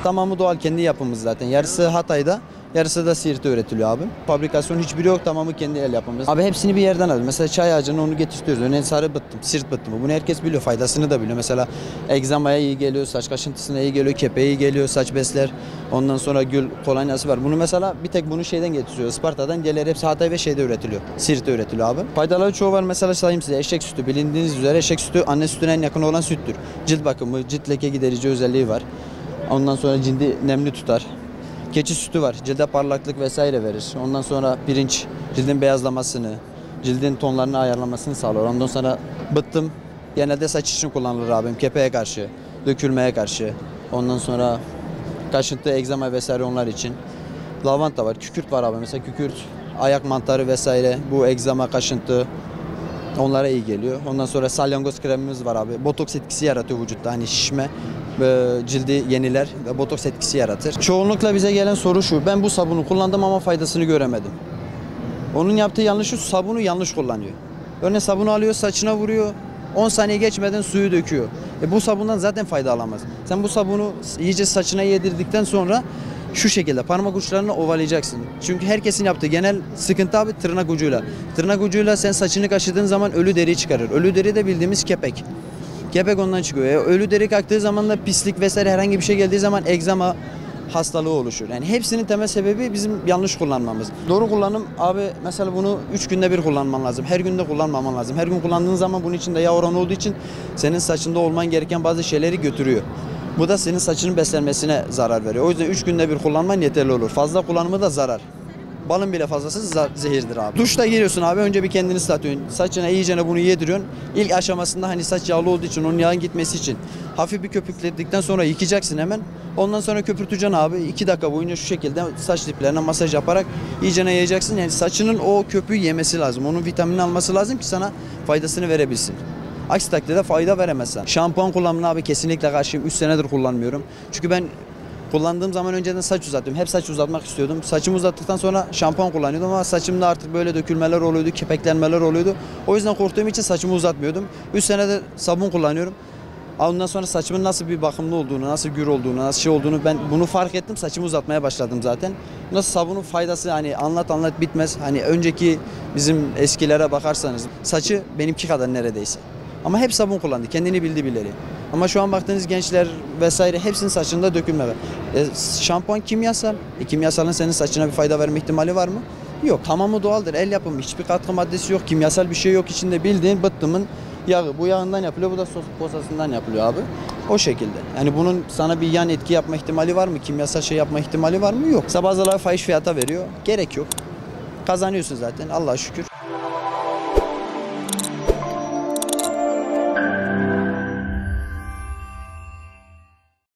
Tamamı doğal, kendi yapımız zaten. Yarısı Hatay'da, yarısı da Siirt'te üretiliyor abi. Fabrikasyon hiçbiri yok, tamamı kendi el yapımız. Abi hepsini bir yerden alıyoruz. Mesela çay ağacını onu getirtiyoruz. Örneğin sarı bıttım, Siirt bıttımı. Bunu herkes biliyor, faydasını da biliyor. Mesela egzamaya iyi geliyor, saç kaşıntısına iyi geliyor, kepeğe iyi geliyor, saç besler. Ondan sonra gül kolonyası var. Bunu mesela bir tek bunu şeyden getiriyor. Isparta'dan gelir, hepsi Hatay ve şeyde üretiliyor. Siirt'te üretiliyor abi. Faydaları çoğu var. Mesela sayayım size. Eşek sütü. Bilindiğiniz üzere eşek sütü anne sütüne en yakın olan süttür. Cilt bakımı, cilt leke giderici özelliği var. Ondan sonra cildi nemli tutar. Keçi sütü var. Cilde parlaklık vesaire verir. Ondan sonra pirinç cildin beyazlamasını, cildin tonlarını ayarlamasını sağlar. Ondan sonra bıttım genelde saç için kullanılır abim. Kepeğe karşı, dökülmeye karşı. Ondan sonra kaşıntı, egzama vesaire onlar için. Lavanta var, kükürt var abi. Mesela kükürt, ayak mantarı vesaire. Bu egzama, kaşıntı onlara iyi geliyor. Ondan sonra salyangoz kremimiz var abi. Botoks etkisi yaratıyor vücutta. Hani şişme, cildi yeniler ve botoks etkisi yaratır. Çoğunlukla bize gelen soru şu: ben bu sabunu kullandım ama faydasını göremedim. Onun yaptığı yanlış şu: sabunu yanlış kullanıyor. Örneğin sabunu alıyor, saçına vuruyor. 10 saniye geçmeden suyu döküyor. Bu sabundan zaten fayda alamaz. Sen bu sabunu iyice saçına yedirdikten sonra şu şekilde parmak uçlarını ovalayacaksın. Çünkü herkesin yaptığı genel sıkıntı abi tırnak ucuyla. Tırnak ucuyla sen saçını kaşıdığın zaman ölü deriyi çıkarır. Ölü deri de bildiğimiz kepek. Kepek ondan çıkıyor. Ölü deri kalktığı zaman da pislik vesaire herhangi bir şey geldiği zaman egzama hastalığı oluşur. Yani hepsinin temel sebebi bizim yanlış kullanmamız. Doğru kullanım abi, mesela bunu 3 günde bir kullanman lazım. Her günde kullanmaman lazım. Her gün kullandığın zaman bunun içinde yağ oranı olduğu için senin saçında olman gereken bazı şeyleri götürüyor. Bu da senin saçının beslenmesine zarar veriyor. O yüzden 3 günde bir kullanman yeterli olur. Fazla kullanımı da zarar. Balın bile fazlası zehirdir abi. Duşta giriyorsun abi, önce bir kendini ıslatıyorsun. Saçına iyicene bunu yediriyorsun. İlk aşamasında hani saç yağlı olduğu için, onun yağın gitmesi için hafif bir köpükledikten sonra yıkayacaksın hemen. Ondan sonra köpürteceksin abi. 2 dakika boyunca şu şekilde saç diplerine masaj yaparak iyicene yayacaksın. Yani saçının o köpüğü yemesi lazım. Onun vitaminini alması lazım ki sana faydasını verebilsin. Aksi takdirde fayda veremezsen. Şampuan kullanımına abi kesinlikle karşıyım. 3 senedir kullanmıyorum. Çünkü ben kullandığım zaman önceden saç uzatıyorum. Hep saç uzatmak istiyordum. Saçımı uzattıktan sonra şampuan kullanıyordum ama saçımda artık böyle dökülmeler oluyordu, kepeklenmeler oluyordu. O yüzden korktuğum için saçımı uzatmıyordum. 3 senedir sabun kullanıyorum. Ondan sonra saçımın nasıl bir bakımlı olduğunu, nasıl gür olduğunu, nasıl şey olduğunu ben bunu fark ettim. Saçımı uzatmaya başladım zaten. Nasıl sabunun faydası hani anlat bitmez. Hani önceki bizim eskilere bakarsanız saçı benimki kadar neredeyse. Ama hep sabun kullandı. Kendini bildi bileli. Ama şu an baktığınız gençler vesaire hepsinin saçında dökülme var. Şampuan kimyasal. Kimyasalın senin saçına bir fayda verme ihtimali var mı? Yok. Tamamı doğaldır. El yapımı. Hiçbir katkı maddesi yok. Kimyasal bir şey yok içinde. Bildiğin bıttımın yağı. Bu yağından yapılıyor. Bu da sos posasından yapılıyor abi. O şekilde. Yani bunun sana bir yan etki yapma ihtimali var mı? Kimyasal şey yapma ihtimali var mı? Yok. Bazıları fahiş fiyata veriyor. Gerek yok. Kazanıyorsun zaten. Allah'a şükür.